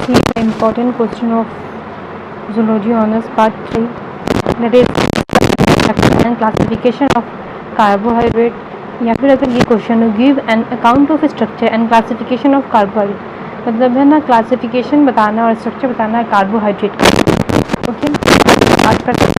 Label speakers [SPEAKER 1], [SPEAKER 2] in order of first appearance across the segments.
[SPEAKER 1] see the important question of zoology honors part 3, that is structure and classification of carbohydrate. या फिर अगर ये question हो, give an account of structure and classification of carbohydrate, मतलब है ना classification बताना और स्ट्रक्चर बताना है कार्बोहाइड्रेट का। ओके, बात करते हैं।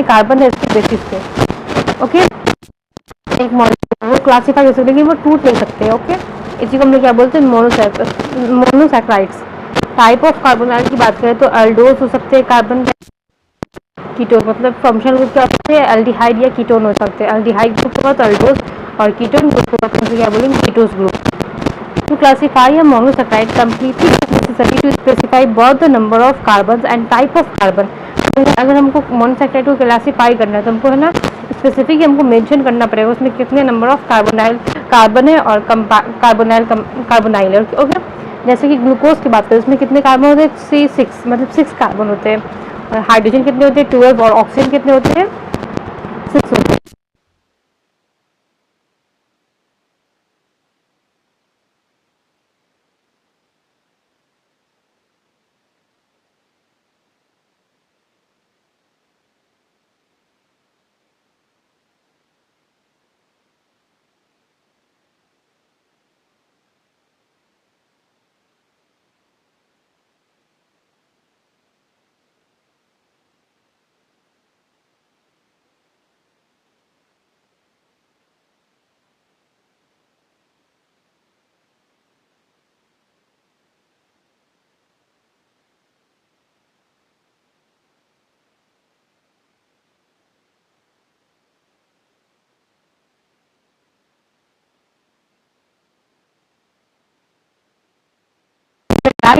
[SPEAKER 1] कार्बन है इसके बेसिस पे। ओके, एक मॉलिक्यूल वो क्लासीफाई हो सकते, लेकिन वो टूट नहीं सकते। ओके, इसी को हम लोग क्या बोलते हैं, मोनोसैक्राइड्स। टाइप ऑफ कार्बोनाइल की बात करें तो अल्डोज हो सकते हैं, कार्बन कीटोन, मतलब फंक्शनल ग्रुप क्या होते हैं, एल्डिहाइड या कीटोन हो सकते हैं। एल्डिहाइड ग्रुप होगा तो अल्डोज, और कीटोन ग्रुप होगा तो क्या बोलेंगे, ketose group. To classify a monosaccharide completely, it is necessary to specify both the number of carbons and type of carbon. अगर हमको मोनोसैक्राइड को क्लासीफाई करना है तो हमको है ना स्पेसिफिक हमको मेंशन करना पड़ेगा उसमें कितने नंबर ऑफ कार्बन है और कार्बोनाइल है। ओके, जैसे कि ग्लूकोज की बात करें उसमें कितने कार्बन होते हैं, C6, मतलब 6 कार्बन होते हैं। और हाइड्रोजन कितने होते हैं, 12, और ऑक्सीजन कितने होते हैं, 6 होते हैं।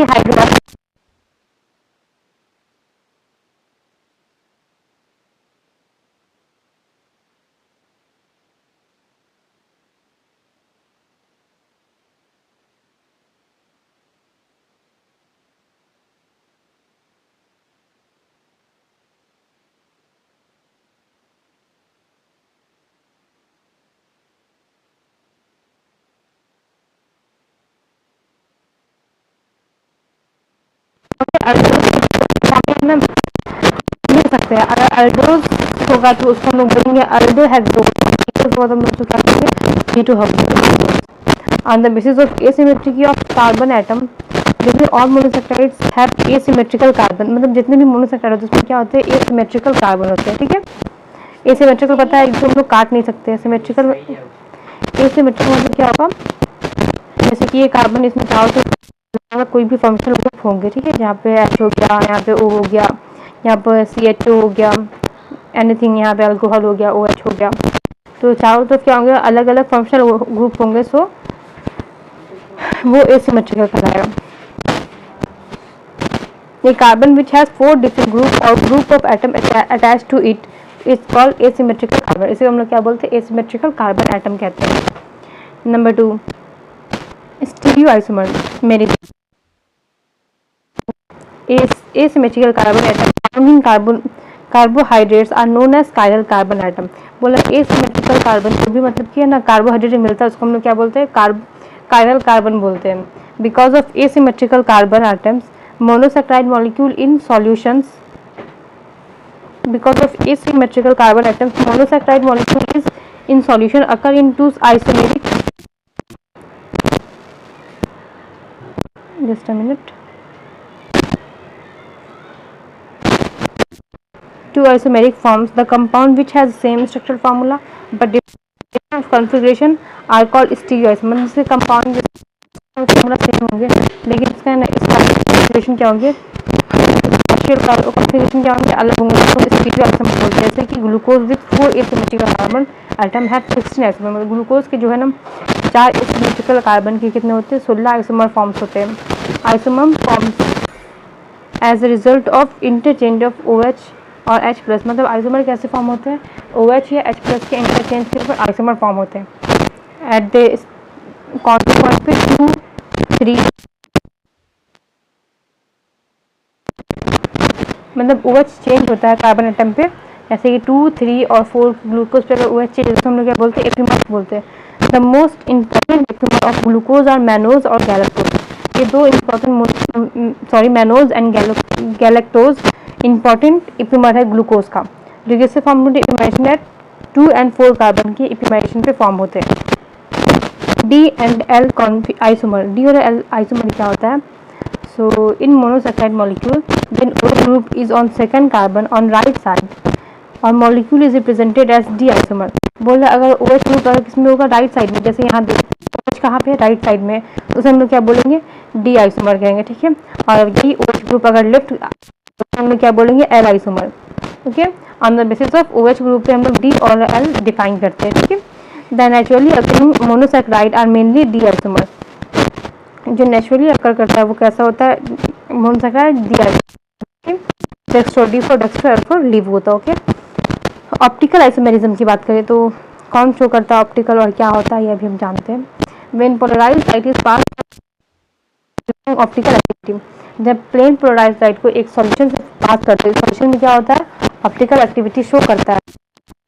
[SPEAKER 1] हाइड्रोजन अल्डोज में मिल सकते हैं। अगर अल्डोज होगा तो उसको हम लोग बोलेंगे अल्डो हेक्सोस होगा तो हम लोग उसको क्या करेंगे keto hexoses. On the basis of asymmetric of carbon atom, जितने और मोनोसेक्राइड्स हैव एसिमेट्रिकल कार्बन, मतलब जितने भी मोनोसेक्राइड होते हैं उसमें क्या होते हैं एसिमेट्रिकल कार्बन होते हैं, ठीक है। एसिमेट्रिकल पता है एकदम लोग काट नहीं सकते, सिमेट्रिकल एसिमेट्रिकल मतलब क्या होगा, जैसे कि ये कार्बन इसमें चाहो तो कोई भी फंक्शनल ग्रुप होंगे, ठीक है, यहाँ पे H हो गया, यहाँ पे O हो गया, यहाँ पर CH2 हो गया, एनीथिंग, यहाँ पे अल्कोहल हो गया, OH हो गया, तो चारों तरफ क्या होंगे अलग अलग फंक्शनल ग्रुप होंगे, सो वो एसिमेट्रिकल कहलाएगा। A carbon which has 4 different group or group of atom attached to it is called asymmetrical carbon। इसे हम लोग क्या बोलते हैं asymmetrical carbon atom कहते हैं। Number 2 stereoisomer merit. asymmetrical carbon atom carbon carbohydrates are known as chiral carbon atom। बोला asymmetrical carbon को भी मतलब कि है ना कार्बोहाइड्रेट मिलता है उसको हम लोग क्या बोलते हैं chiral carbon बोलते हैं। because of asymmetrical carbon atoms monosaccharide molecule in solutions, because of asymmetrical carbon atoms monosaccharide molecule is in solution occur in two isomeric, just a minute, two isomeric forms, the compound which has same structural formula but different configuration are called stereoisomer। मतलब इसके compound formula same होंगे लेकिन इसका configuration क्या होंगे, configuration क्या होंगे अलग होंगे, तो स्टीरियोआइसोमर बोलते हैं। जैसे कि glucose with 4 asymmetrical carbon atom है 16 आइसोमर, मतलब ग्लूकोज के जो है ना 4 एसिमेट्रिकल कार्बन के कितने होते हैं 16 आइसोमर फॉर्म्स होते हैं। Isomer forms as a result of interchange of OH और H प्लस, मतलब आइसोमर कैसे फॉर्म होते हैं OH या H प्लस के इंटरचेंज के ऊपर आइसोमर फॉर्म होते हैं। एट द कॉन्सिक्वेंस पे 2 3 मतलब OH चेंज होता है कार्बन एटम पे, जैसे कि 2 3 और 4 ग्लूकोज पे अगर OH चेंज होता है तो हम लोग क्या बोलते हैं एपिमर बोलते हैं। The most important epimer of glucose are mannose और गैलेक्टोज। ये दो important mannose and galactose important epimer है ग्लूकोज का, जो किससे फॉर्म होते हैं इपिमेरेशन है 2 and 4 कार्बन के इपिमेरेशन पे फॉर्म होते हैं। D and L isomer, D और एल आइसोमर क्या होता है, so in monosaccharide molecule when OH group is on second carbon on right side और molecule is represented as D isomer। बोला अगर OH group अगर किसमें होगा राइट साइड में, जैसे यहाँ OH कहाँ पे राइट साइड में, तो उसे हम लोग क्या बोलेंगे D isomer कहेंगे, ठीक है। और यही OH group अगर लेफ्ट तो हम लोग क्या बोलेंगे L isomer, okay. On the basis of OH group पे हम लोग D और L डिफाइन करते हैं, ठीक है। The naturally occurring monosaccharide are mainly D isomer। जो नेचुरली अकर करता है वो कैसा होता है monosaccharide D dextro, D for dextro, L for laevo होता है, ओके। ऑप्टिकल आइसोमेरिज्म की बात करें तो कौन शो करता है ऑप्टिकल और क्या होता है ये अभी हम जानते हैं। When polarised light is pass optical activity, जब प्लेन पोलराइज्ड लाइट को एक सॉल्यूशन से पास करते हैं सॉल्यूशन में क्या होता है ऑप्टिकल एक्टिविटी शो करता है,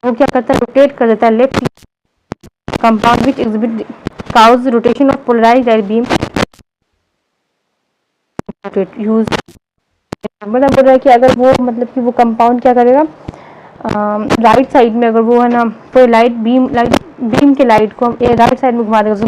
[SPEAKER 1] वो क्या करता है रोटेट कर देता है left compound which exhibit cause rotation of polarised light beam use. मतलब बोल रहा है कि अगर वो मतलब कि वो कंपाउंड क्या करेगा राइट साइड में, अगर वो है ना पूरे लाइट बीम के लाइट को राइट साइड में घुमा देगा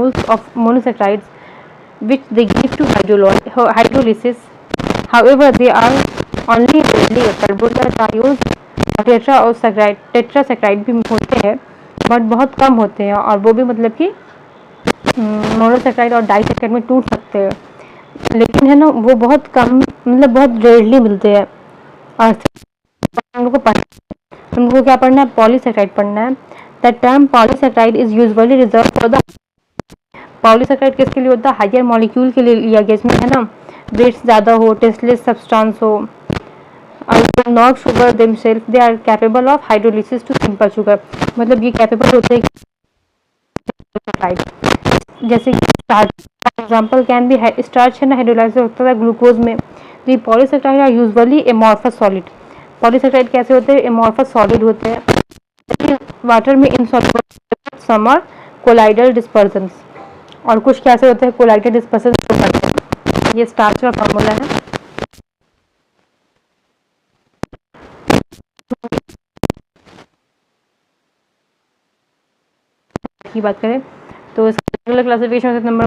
[SPEAKER 1] molecules of monosaccharides which they give to hydrolysis. However, they are only rarely occur. बोलता है ट्रायोल्स और टेट्रासैकराइड भी होते हैं बट बहुत कम होते हैं, और वो भी मतलब कि मोनोसैकराइड और डाइसैकराइड में टूट सकते हैं, लेकिन है ना वो बहुत कम, मतलब बहुत रेयरली मिलते हैं। और उनको क्या पढ़ना है, पॉलीसैकराइड पढ़ना है। The term polysaccharide is usually reserve for the, polysaccharide किसके लिए होता है, हायर मॉलिक्यूल के लिए लिया गया, इसमें है ना वेट्स ज़्यादा हो, टेस्टलेस सब्सटेंस हो, और not sugar themselves they are capable of hydrolysis to simple sugar, मतलब ये कैपेबल होते हैं जैसे कि starch example can be starch है ना हाइड्रोलाइज होता है ग्लूकोज में। तो ये polysaccharide are usually amorphous solid, polysaccharide कैसे होते हैं, एमॉर्फस सॉलिड होते हैं, वाटर में insoluble, some are colloidal dispersions, और कुछ कैसे होते हैं कोलाइडल डिस्पर्जन शो करते हैं। ये स्टार्च का फार्मूला है। की बात करें तो इसका क्लासिफिकेशन नंबर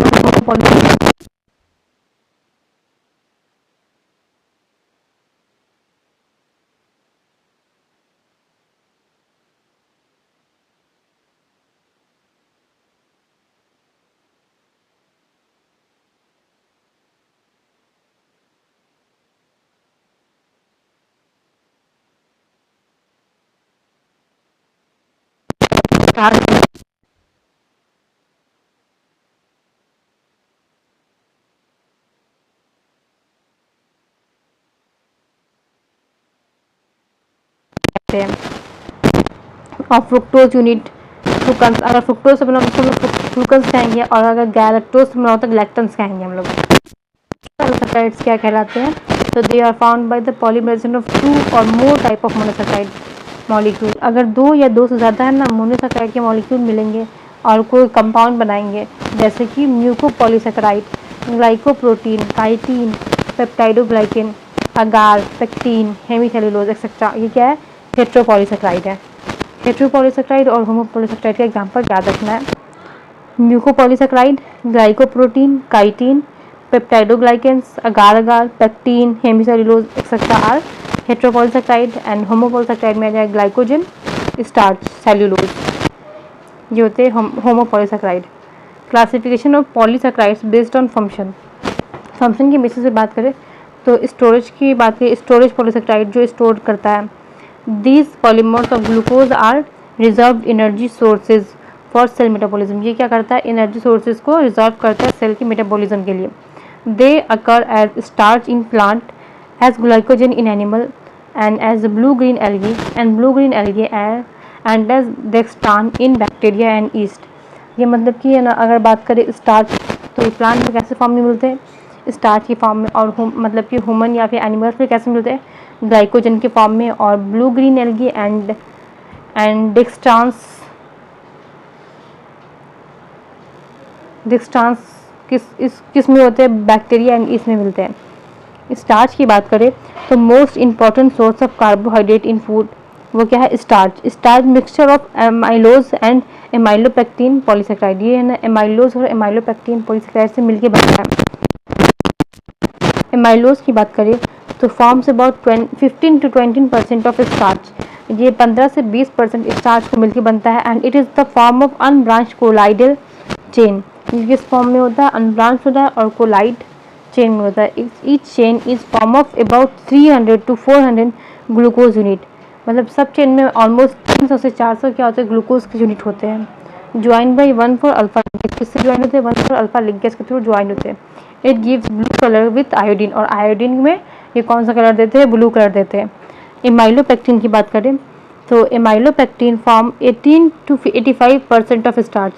[SPEAKER 1] और फ्रुक्टोज यूनिट फ्रुकन्स, अगर फ्रुक्टोज से बना तो हम लोग फ्रुकन्स कहेंगे, और अगर गैलेक्टोज से बना होता है लैक्टन्स कहेंगे हम लोग। मोनोसैकराइड्स क्या कहलाते हैं, तो they are found by the polymerisation of 2 और more type of monosaccharide molecule. अगर 2 या 2 से ज़्यादा है ना मोनोसैकराइड के मॉलिक्यूल मिलेंगे और कोई कंपाउंड बनाएंगे, जैसे कि म्यूकोपॉलीसैकराइड, ग्लाइकोप्रोटीन, काइटिन, पेप्टाइडोग्लाइकेन, अगार, पेक्टीन, हेमीसेलुलोज एक्सेट्रा, ये क्या है, हेट्रोपॉलीसैकराइड है। हेट्रोपॉलीसैकराइड और होमोपॉलीसैकराइड का एग्जांपल याद रखना है। Mucopolysaccharide, glycoprotein, chitin, peptidoglycans, agar, pectin, hemicellulose etcetera are heteropolysaccharide, and homopolysaccharide में आ जाए ग्लाइकोजन, स्टार्च, सेल्यूलोज, ये होते हैं homopolysaccharide. Classification of polysaccharides based on function की बेसिस पे बात करें तो स्टोरेज की बात करें, स्टोरेज पॉलीसैकराइड जो स्टोर करता है, these polymers of glucose are reserve energy sources for cell metabolism, ये क्या करता है, एनर्जी सोर्सेज को रिजर्व करता है सेल की मेटाबॉलिज्म के लिए। They occur as starch in plant, as glycogen in animal, and as blue green algae and as dextran in bacteria and yeast. ये मतलब कि है ना अगर बात करें स्टार्च तो ये प्लांट में कैसे फॉर्म में मिलते हैं, स्टार्च की फॉर्म में, और मतलब कि ह्यूमन या फिर एनिमल्स में कैसे मिलते हैं, ग्लाइकोजन के फॉर्म में, और ब्लू ग्रीन एल्गी एंड डिक्सट्रांस किस में होते हैं, बैक्टीरिया एंड ईस्ट में मिलते हैं। स्टार्च की बात करें तो most important source of carbohydrate in food वो क्या है, starch mixture of amylose and amylopectin polysaccharide, ये है ना एमाइलोज और एमाइलोपेक्टिन पॉलीसैकराइड से मिलके बनता है। एमाइलोज की बात करें तो forms about 15 to 20% of starch, ये 15 से 20% स्टार्च को मिलकर बनता है, and it is the form of unbranched colloidal chain, किस फॉर्म में होता है, अनब्रांच होता है और कोलाइड चेन में होता है। Each chain is form of about 300 to 400 glucose unit, मतलब सब चेन में ऑलमोस्ट 300 से 400 क्या होते हैं ग्लूकोज के यूनिट होते हैं। ज्वाइन बाई 1,4 अल्फा लिंकेज, किससे ज्वाइन होते हैं, 1,4 अल्फा लिंकेज के थ्रू ज्वाइन होते हैं। It gives blue colour with iodine, और आयोडीन में ये कौन सा कलर देते हैं, ब्लू कलर देते हैं। एमाइलोपेक्टिन की बात करें तो amylopectin form 18 to 85% of starch,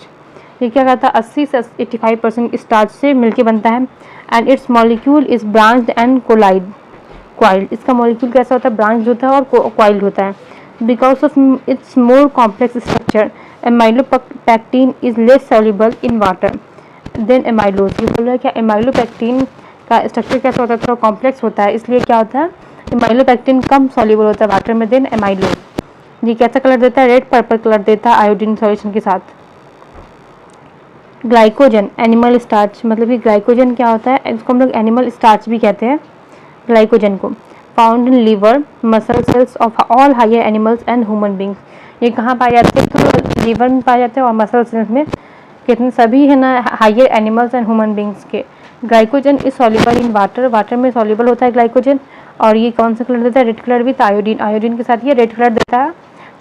[SPEAKER 1] ये क्या कहता है 80 से 85% स्टार्च से मिलके बनता है, and it's molecule is branched and coiled, इसका मॉलिक्यूल कैसा होता है, ब्रांच होता है और क्वाइल्ड होता है। Because of its more complex structure amylopectin is less soluble in water than amylose, ये बोल रहा है क्या, एमाइलोपेक्टिन का स्ट्रक्चर कैसा होता है, थोड़ा कॉम्प्लेक्स होता है, इसलिए क्या होता है एमाइलोपेक्टिन कम सॉल्युबल होता है वाटर में देन एमाइलोज। ये कैसा कलर देता है, रेड पर्पल कलर देता है आयोडीन सॉल्यूशन के साथ। ग्लाइकोजन एनिमल स्टार्च, मतलब कि ग्लाइकोजन क्या होता है, इसको हम लोग एनिमल स्टार्च भी कहते हैं ग्लाइकोजन को। Found in liver muscle cells of all higher animals and human beings, ये कहाँ पाए जाते हैं, तो लीवर में पाए जाते हैं और मसल सेल्स में, कितने सभी है ना higher animals and human beings के। Glycogen is soluble in water, water में सॉल्युबल होता है ग्लाइकोजन, और ये कौन सा कलर देता है, red colour with iodine, iodine के साथ ये रेड कलर देता है।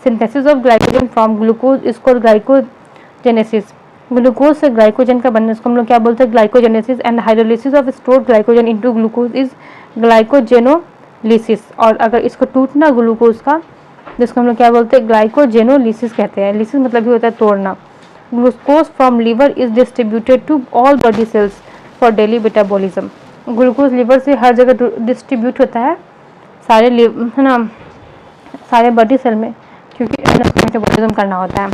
[SPEAKER 1] Synthesis of glycogen from glucose is called glycogenesis, glucose से ग्लाइकोजन का बनना इसको हम लोग क्या बोलते हैं, glycogenesis. And hydrolysis of stored glycogen into glucose is glycogenolysis, और अगर इसको टूटना ग्लूकोज का, जिसको हम लोग क्या बोलते हैं, ग्लाइकोजेनोलिसिस कहते हैं। लिसिस मतलब भी होता है तोड़ना। Glucose from liver is distributed to all body cells for daily metabolism, glucose liver से हर जगह डिस्ट्रीब्यूट होता है, सारे है ना, सारे बॉडी सेल में, क्योंकि मेटाबॉलिज्म करना होता है।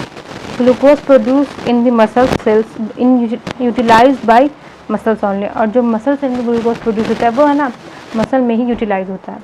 [SPEAKER 1] Glucose produce in the muscle cells in utilised by muscles only, और जो मसल सेल में ग्लूकोज प्रोड्यूस होता है वो है ना मसल में ही यूटिलाइज होता है।